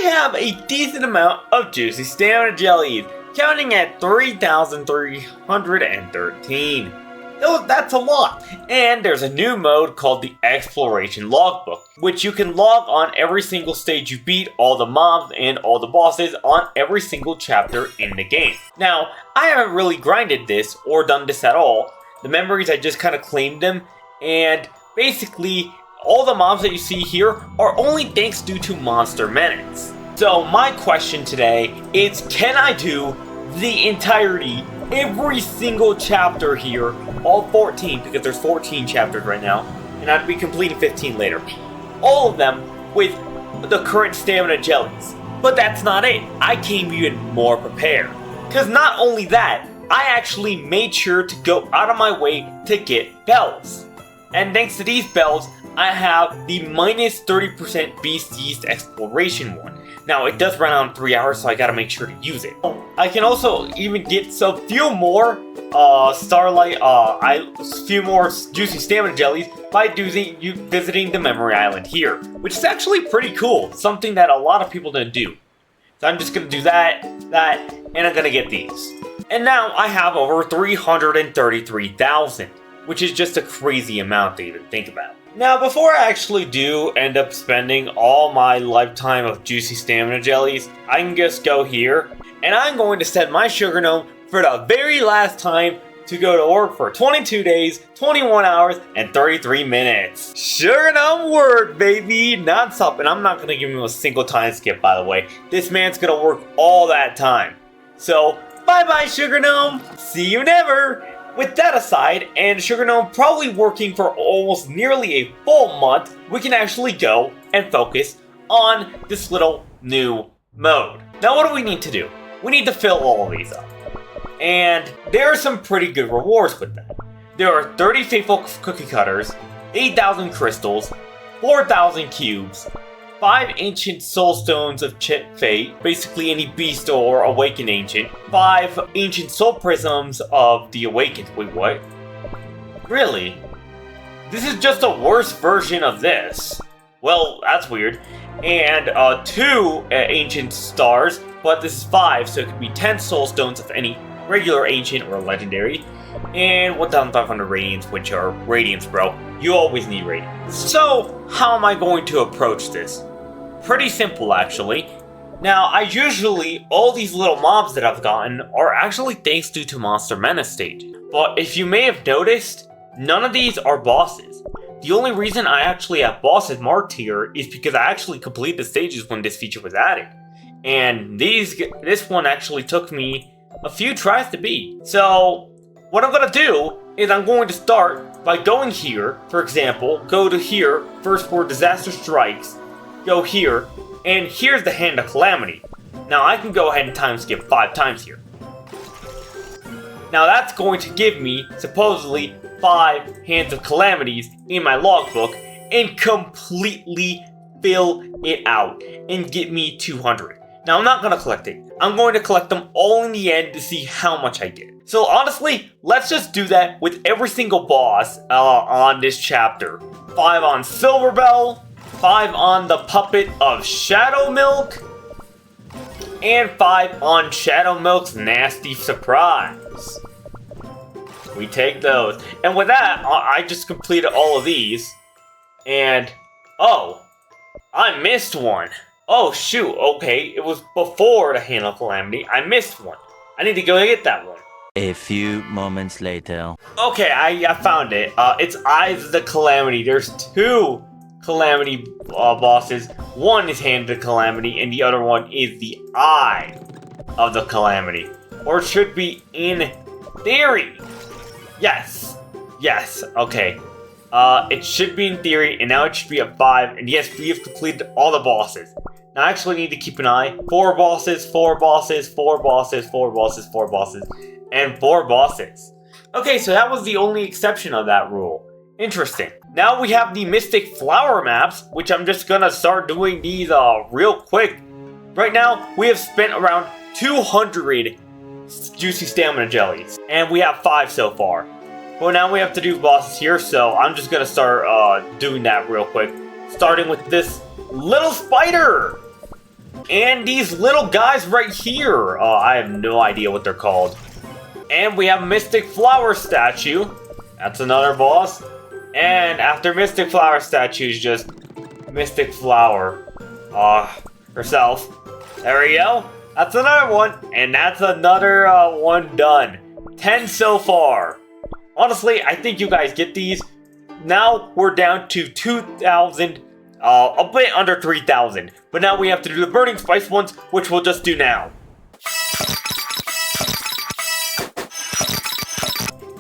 have a decent amount of juicy stamina jellies, counting at 3,313. That's a lot. And there's a new mode called the Exploration Logbook, which you can log on every single stage you beat, all the mobs and all the bosses on every single chapter in the game. Now, I haven't really grinded this or done this at all. The memories, I just kind of claimed them, and basically, all the mobs that you see here are only thanks due to monster minutes. So my question today is, can I do the entirety, every single chapter here, all 14, because there's 14 chapters right now, and I'd be completing 15 later. All of them with the current stamina jellies. But that's not it. I came even more prepared. Because not only that, I actually made sure to go out of my way to get bells. And thanks to these bells, I have the minus 30% Beast Yeast Exploration one. Now, it does run out in 3 hours, so I gotta make sure to use it. I can also even get some few more few more juicy stamina jellies by visiting the memory island here, which is actually pretty cool. Something that a lot of people didn't do. So I'm just gonna do that, and I'm gonna get these. And now I have over 333,000, which is just a crazy amount to even think about. Now, before I actually do end up spending all my lifetime of juicy stamina jellies, I can just go here, and I'm going to set my sugar gnome for the very last time to go to work for 22 days, 21 hours, and 33 minutes. Sugar gnome work, baby! Non-stop, and I'm not going to give him a single time skip, by the way. This man's going to work all that time. So, bye-bye, sugar gnome! See you never! With that aside, and Sugar Gnome probably working for almost nearly a full month, we can actually go and focus on this little new mode. Now, what do we need to do? We need to fill all of these up. And there are some pretty good rewards with that. There are 30 faithful cookie cutters, 8,000 crystals, 4,000 cubes, 5 ancient soul stones of fate, basically any beast or awakened ancient, 5 ancient soul prisms of the awakened. Wait, what? Really? This is just a worse version of this. Well, that's weird. And 2 ancient stars, but this is 5, so it could be 10 soul stones of any regular ancient or legendary, and 1,500 radiance, which are radiance, bro. You always need radiance. So, how am I going to approach this? Pretty simple, actually. Now, all these little mobs that I've gotten are actually thanks due to Monster Menace stages. But if you may have noticed, none of these are bosses. The only reason I actually have bosses marked here is because I actually completed the stages when this feature was added. And this one actually took me a few tries to beat. So, what I'm gonna do is I'm going to start by going here, for example, go to here, first where disaster strikes, go here, and here's the Hand of Calamity. Now I can go ahead and time skip 5 times here. Now that's going to give me, supposedly, 5 Hands of Calamities in my logbook and completely fill it out and get me 200. Now I'm not going to collect it. I'm going to collect them all in the end to see how much I get. So honestly, let's just do that with every single boss on this chapter. 5 on Silverbell, 5 on the Puppet of Shadow Milk, and 5 on Shadow Milk's Nasty Surprise. We take those. And with that, I just completed all of these. And, oh, I missed one. Oh, shoot, okay, it was before the Hand of Calamity. I missed one. I need to go get that one. A few moments later. Okay, I found it. It's Eyes of the Calamity. There's 2 Calamity bosses. One is Hand of Calamity, and the other one is the Eye of the Calamity. Or it should be in theory. Yes. Yes, okay. It should be in theory, and now it should be a 5. And yes, we have completed all the bosses. Now I actually need to keep an eye. 4 bosses, 4 bosses, 4 bosses, 4 bosses, 4 bosses, and 4 bosses. Okay, so that was the only exception of that rule. Interesting. Now we have the Mystic Flower maps, which I'm just gonna start doing these real quick. Right now, we have spent around 200 Juicy Stamina Jellies, and we have 5 so far. Well, now we have to do bosses here, so I'm just gonna start doing that real quick. Starting with this little spider! And these little guys right here. I have no idea what they're called. And we have Mystic Flower Statue. That's another boss. And after Mystic Flower Statue is just Mystic Flower. Herself. There we go. That's another one. And that's another one done. 10 so far. Honestly, I think you guys get these. Now we're down to 2,000. A bit under 3,000. But now we have to do the Burning Spice ones, which we'll just do now.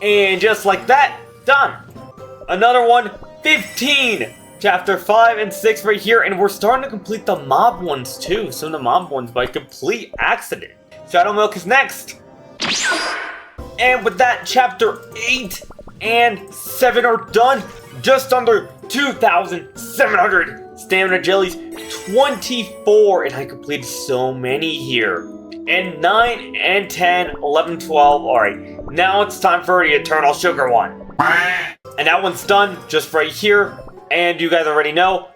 And just like that, done. Another one, 15. Chapter 5 and 6 right here. And we're starting to complete the mob ones too. Some of the mob ones by complete accident. Shadow Milk is next. And with that, chapter 8 and 7 are done. Just under 2,700 stamina jellies. 24. And I completed so many here. And 9 and 10, 11, 12. Alright, now it's time for the Eternal Sugar one. And that one's done just right here. And you guys already know,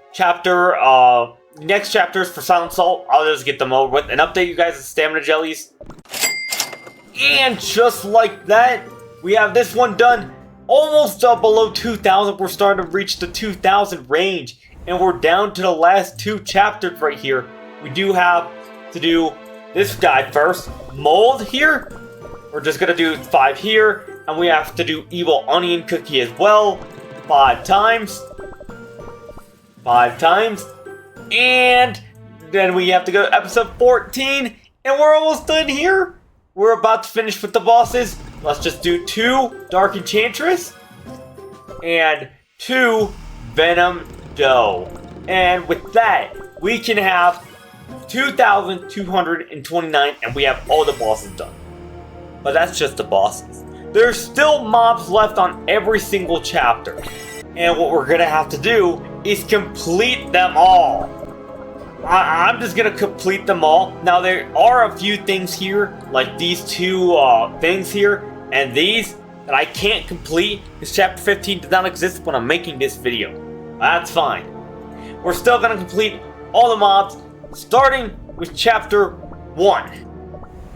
next chapters for Silent Salt, I'll just get them over with and update you guys with stamina jellies. And just like that, we have this one done. Almost below 2,000. We're starting to reach the 2,000 range. And we're down to the last 2 chapters right here. We do have to do this guy first. Mold here. We're just going to do 5 here. And we have to do Evil Onion Cookie as well. 5 times. 5 times. And then we have to go to episode 14. And we're almost done here. We're about to finish with the bosses. Let's just do 2 Dark Enchantress and 2 Venom Doe. And with that, we can have 2,229 and we have all the bosses done. But that's just the bosses. There's still mobs left on every single chapter. And what we're gonna have to do is complete them all. I'm just gonna complete them all. Now there are a few things here, like these 2 things here, and these that I can't complete because chapter 15 does not exist when I'm making this video. That's fine. We're still gonna complete all the mobs, starting with chapter 1.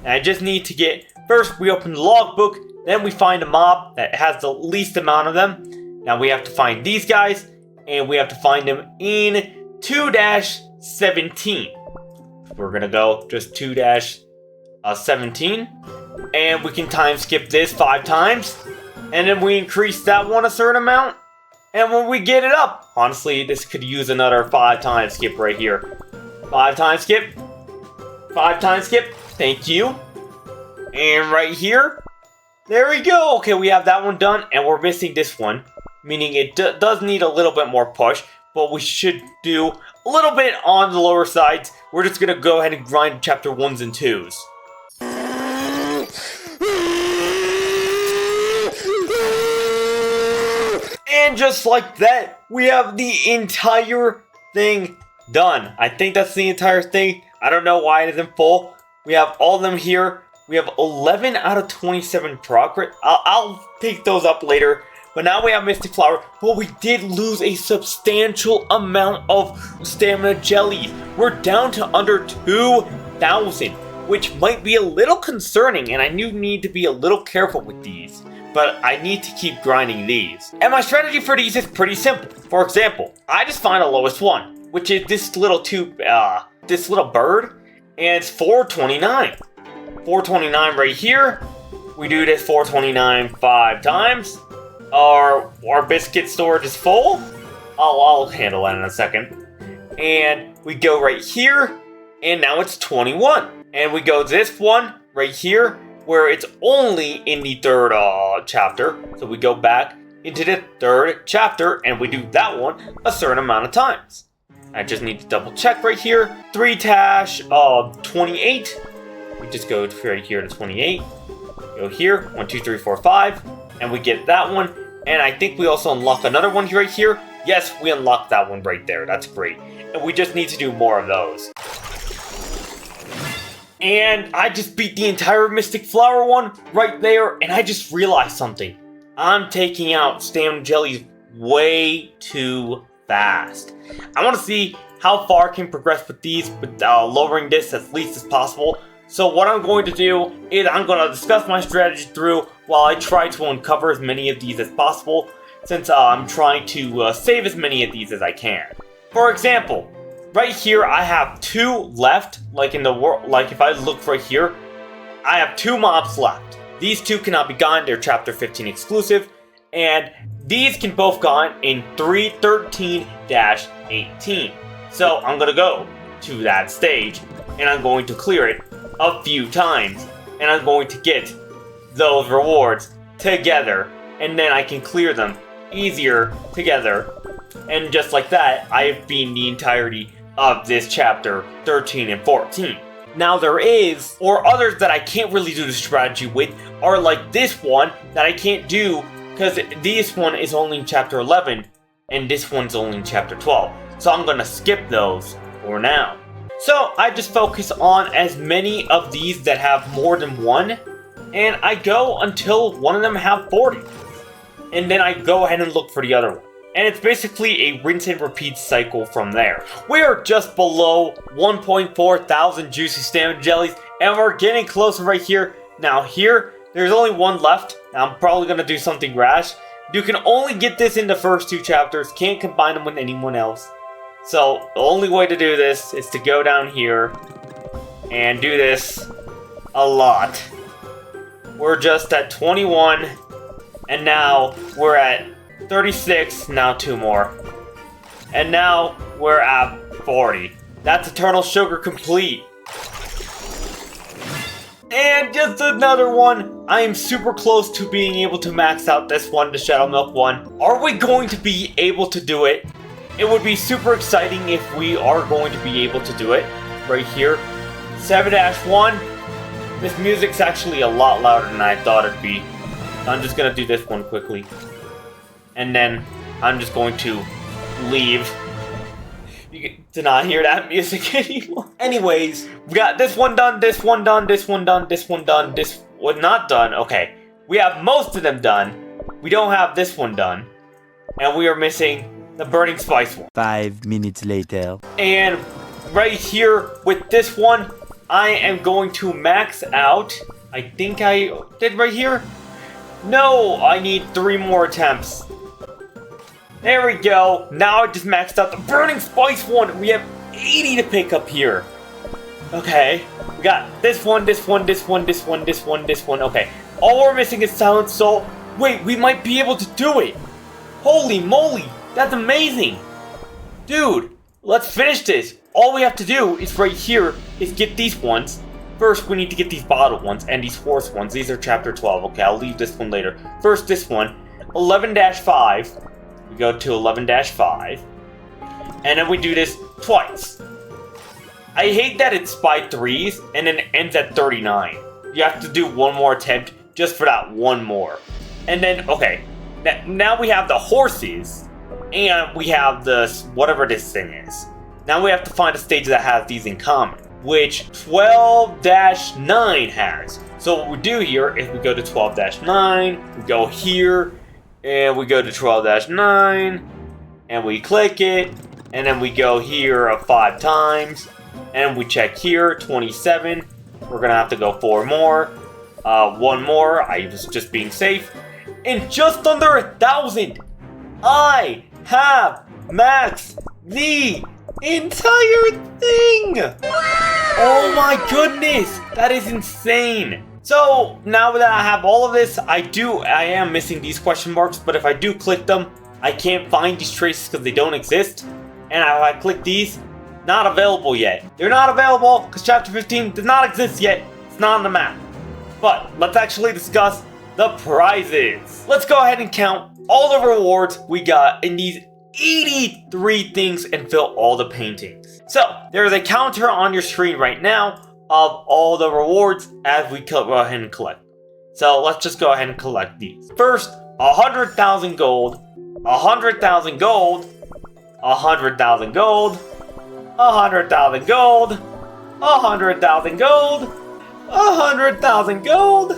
And I just need to get, first we open the logbook, then we find a mob that has the least amount of them. Now we have to find these guys, and we have to find them in 2-17. We're gonna go just 2-17. And we can time skip this 5 times. And then we increase that one a certain amount. And when we get it up, honestly, this could use another 5 times skip right here. 5 times skip. 5 times skip. Thank you. And right here. There we go. Okay, we have that one done. And we're missing this one. Meaning it does need a little bit more push. But we should do a little bit on the lower sides. We're just going to go ahead and grind chapter 1s and 2s. And just like that, we have the entire thing done. I think that's the entire thing. I don't know why it isn't full. We have all of them here. We have 11 out of 27 progress. I'll pick those up later. But now we have Mystic Flower. But we did lose a substantial amount of stamina jellies. We're down to under 2,000. Which might be a little concerning. And I do need to be a little careful with these. But I need to keep grinding these. And my strategy for these is pretty simple. For example, I just find the lowest one. Which is this little this little bird. And it's 429. 429 right here. We do this 429 5 times. Our biscuit storage is full. I'll handle that in a second. And we go right here. And now it's 21. And we go this one right here, where it's only in the 3rd chapter. So we go back into the 3rd chapter and we do that one a certain amount of times. I just need to double check right here. 3-28. We just go right here to 28. Go here, 1, 2, 3, 4, 5. And we get that one. And I think we also unlock another one right here. Yes, we unlocked that one right there. That's great. And we just need to do more of those. And I just beat the entire Mystic Flower one right there. And I just realized something. I'm taking out stamina jellies way too fast. I want to see how far I can progress with these, with lowering this as least as possible. So what I'm going to do is I'm going to discuss my strategy through while I try to uncover as many of these as possible, since I'm trying to save as many of these as I can. For example, right here I have 2 left, like in the world, like if I look right here, I have 2 mobs left. These 2 cannot be gone, they're chapter 15 exclusive, and these can both gone in 313-18. So I'm going to go to that stage, and I'm going to clear it a few times, and I'm going to get those rewards together, and then I can clear them easier together, and just like that, I have beaten the entirety of this chapter 13 and 14. Now there is, or others that I can't really do the strategy with, are like this one that I can't do because this one is only in chapter 11 and this one's only in chapter 12. So I'm gonna skip those for now. So I just focus on as many of these that have more than one, and I go until one of them have 40. And then I go ahead and look for the other one. And it's basically a rinse and repeat cycle from there. We're just below 1.4 thousand juicy stamina jellies, and we're getting closer right here. Now here, there's only one left. I'm probably gonna do something rash. You can only get this in the first 2 chapters, can't combine them with anyone else. So the only way to do this is to go down here and do this a lot. We're just at 21, and now we're at 36, now 2 more. And now we're at 40. That's Eternal Sugar complete. And just another one. I am super close to being able to max out this one, the Shadow Milk one. Are we going to be able to do it? It would be super exciting if we are going to be able to do it. Right here. 7-1. This music's actually a lot louder than I thought it'd be. I'm just gonna do this one quickly. And then I'm just going to leave. You get to not hear that music anymore. Anyways, we got this one done, this one done, this one done, this one done, this one not done. Okay, we have most of them done. We don't have this one done. And we are missing the Burning Spice one. 5 minutes later. And right here with this one, I am going to max out. I think I did right here. No, I need 3 more attempts. There we go. Now I just maxed out the Burning Spice one. We have 80 to pick up here. Okay. We got this one, this one, this one, this one, this one, this one. Okay. All we're missing is Silent Soul. Wait, we might be able to do it. Holy moly. That's amazing. Dude, let's finish this. All we have to do is right here is get these ones. First, we need to get these bottle ones and these horse ones. These are chapter 12. Okay, I'll leave this one later. First, this one. 11-5. We go to 11-5. And then we do this twice. I hate that it's by 3s and then it ends at 39. You have to do one more attempt just for that one more. And then, okay. Now we have the horses. And we have this, whatever this thing is. Now we have to find a stage that has these in common, which 12-9 has. So what we do here is we go to 12-9, we go here, and we go to 12-9, and we click it, and then we go here 5 times, and we check here, 27. We're gonna have to go 4 more, 1 more. I was just being safe, and just under 1,000, I have maxed the entire thing! Oh my goodness! That is insane! So, now that I have all of this, I am missing these question marks, but if I do click them, I can't find these traces because they don't exist. And if I click these, not available yet. They're not available because chapter 15 does not exist yet. It's not on the map. But, let's actually discuss the prizes. Let's go ahead and count all the rewards we got in these 83 things and fill all the paintings. So, there's a counter on your screen right now of all the rewards as we go ahead and collect. So, let's just go ahead and collect these. First, 100,000 gold, 100,000 gold, 100,000 gold, 100,000 gold, 100,000 gold, 100,000 gold,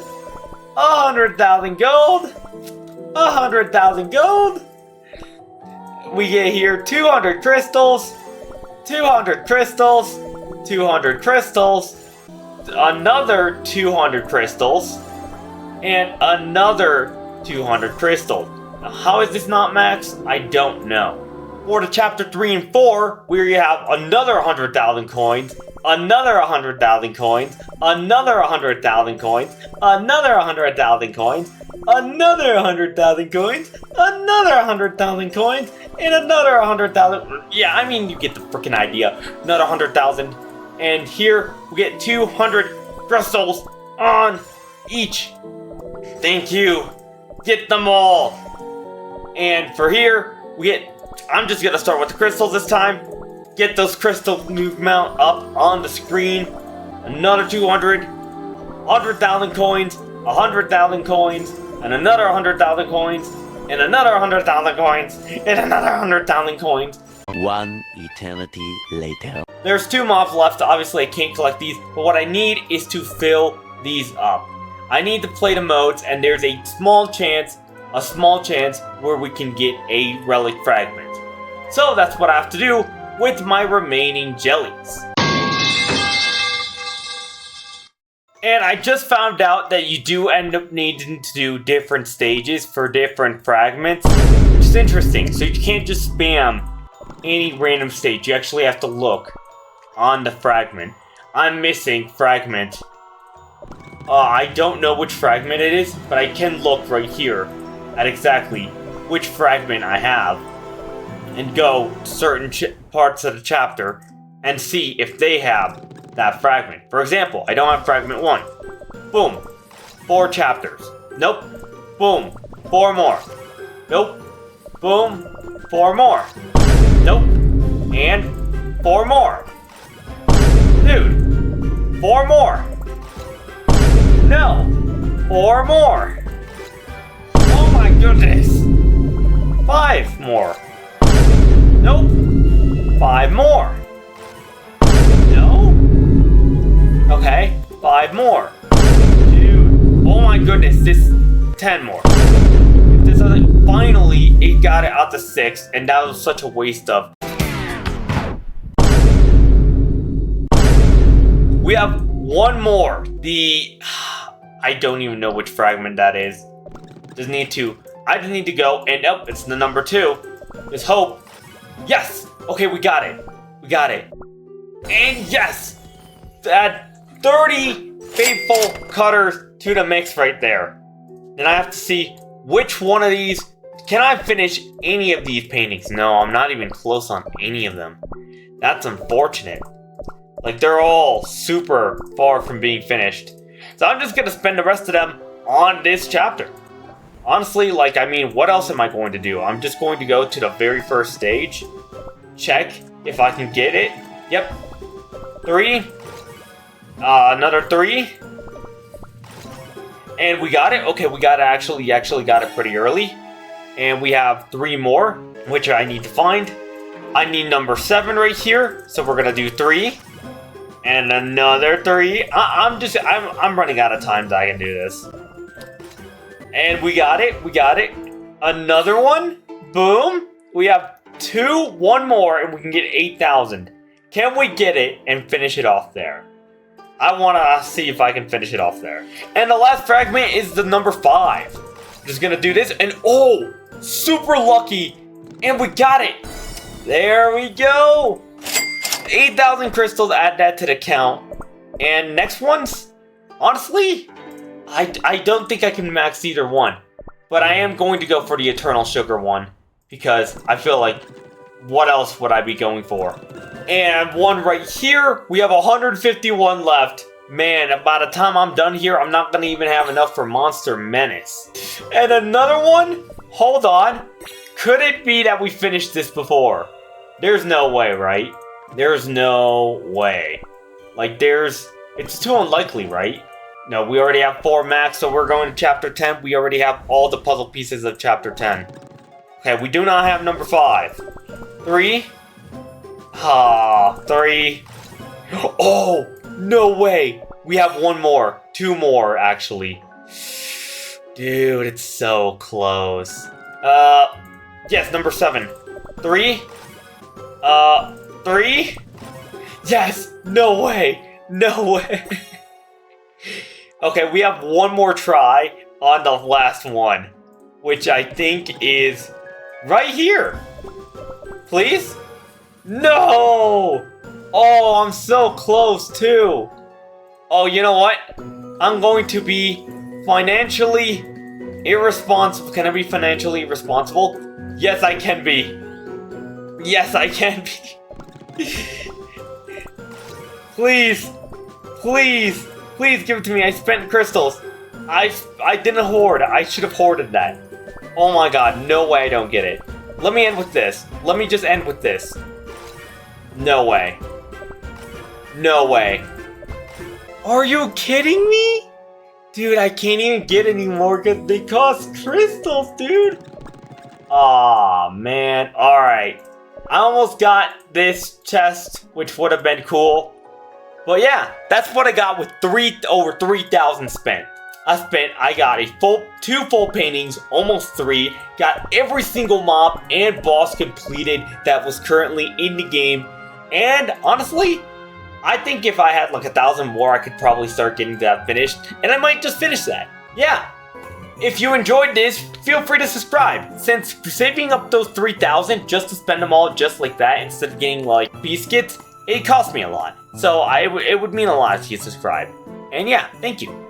100,000 gold, 100,000 gold. We get here 200 crystals, 200 crystals, 200 crystals, another 200 crystals, and another 200 crystals. Now, how is this not max? I don't know. For the chapter 3 and 4, we have another 100,000 coins, another 100,000 coins, another 100,000 coins, another 100,000 coins, another 100,000 coins, another 100,000 coins, and another 100,000. Yeah, I mean, you get the freaking idea. Another 100,000. And here we get 200 crystals on each. Thank you. Get them all. And for here, we get. I'm just gonna start with the crystals this time. Get those crystal movement up on the screen. Another 200, 100,000 coins, 100,000 coins, and another 100,000 coins, and another 100,000 coins, and another 100,000 coins. One eternity later. There's 2 mobs left. Obviously, I can't collect these, but what I need is to fill these up. I need to play the modes, and there's a small chance where we can get a relic fragment. So that's what I have to do with my remaining jellies. And I just found out that you do end up needing to do different stages for different fragments. Which is interesting. So you can't just spam any random stage. You actually have to look on the fragment. I'm missing fragment. I don't know which fragment it is, but I can look right here at exactly which fragment I have and go to certain parts of the chapter and see if they have that fragment. For example, I don't have fragment 1. Boom. 4 chapters. Nope. Boom. 4 more. Nope. Boom. 4 more. Nope. And 4 more. Dude. 4 more. No. 4 more. Oh my goodness. 5 more. Nope. 5 more. No? Okay. 5 more. Dude. Oh my goodness. This 10 more. If this doesn't, finally, it got it out to 6, and that was such a waste of. We have 1 more. I don't even know which fragment that is. I just need to go, and it's the number 2. Let's hope. Yes! Okay, we got it. We got it. And yes! Add 30 faithful cutters to the mix right there. Then I have to see which one of these. Can I finish any of these paintings? No, I'm not even close on any of them. That's unfortunate. Like, they're all super far from being finished. So I'm just gonna spend the rest of them on this chapter. Honestly, like, I mean, what else am I going to do? I'm just going to go to the very first stage. Check if I can get it. Yep. 3. Another 3. And we got it. Okay, we got it. Actually got it pretty early. And we have 3 more, which I need to find. I need number 7 right here. So we're gonna do 3. And another 3. I'm running out of time that I can do this. And we got it. We got it. Another one. Boom. We have 1 more, and we can get 8,000. Can we get it and finish it off there? I want to see if I can finish it off there. And the last fragment is the number 5. Just gonna do this, and oh, super lucky, and we got it. There we go. 8,000 crystals. Add that to the count. And next ones, honestly, I don't think I can max either one, but I am going to go for the Eternal Sugar one, because I feel like, what else would I be going for? And one right here, we have 151 left. Man, by the time I'm done here, I'm not going to even have enough for Monster Menace. And another one? Hold on. Could it be that we finished this before? There's no way, right? There's no way. Like, it's too unlikely, right? No, we already have 4 max, so we're going to chapter 10. We already have all the puzzle pieces of chapter 10. Okay, we do not have number 5. 3. 3. Oh, no way. We have 1 more. 2 more, actually. Dude, it's so close. Yes, number 7. 3. 3. Yes! No way! No way! Okay, we have one more try on the last one, which I think is right here. Please? No! Oh, I'm so close too. Oh, you know what? I'm going to be financially irresponsible. Can I be financially responsible? Yes, I can be. Yes, I can be. Please. Please. Please give it to me. I spent crystals. I didn't hoard. I should have hoarded that. Oh my god. No way I don't get it. Let me end with this. Let me just end with this. No way. No way. Are you kidding me? Dude, I can't even get any more because they cost crystals, dude. Aw, man. Alright. I almost got this chest, which would have been cool. But yeah, that's what I got with over 3,000 spent. I got 2 full paintings, almost 3, got every single mob and boss completed that was currently in the game, and honestly, I think if I had like 1,000 more, I could probably start getting that finished, and I might just finish that. Yeah. If you enjoyed this, feel free to subscribe, since saving up those 3,000 just to spend them all just like that instead of getting like biscuits, it cost me a lot. So it would mean a lot if you subscribe. And yeah, thank you.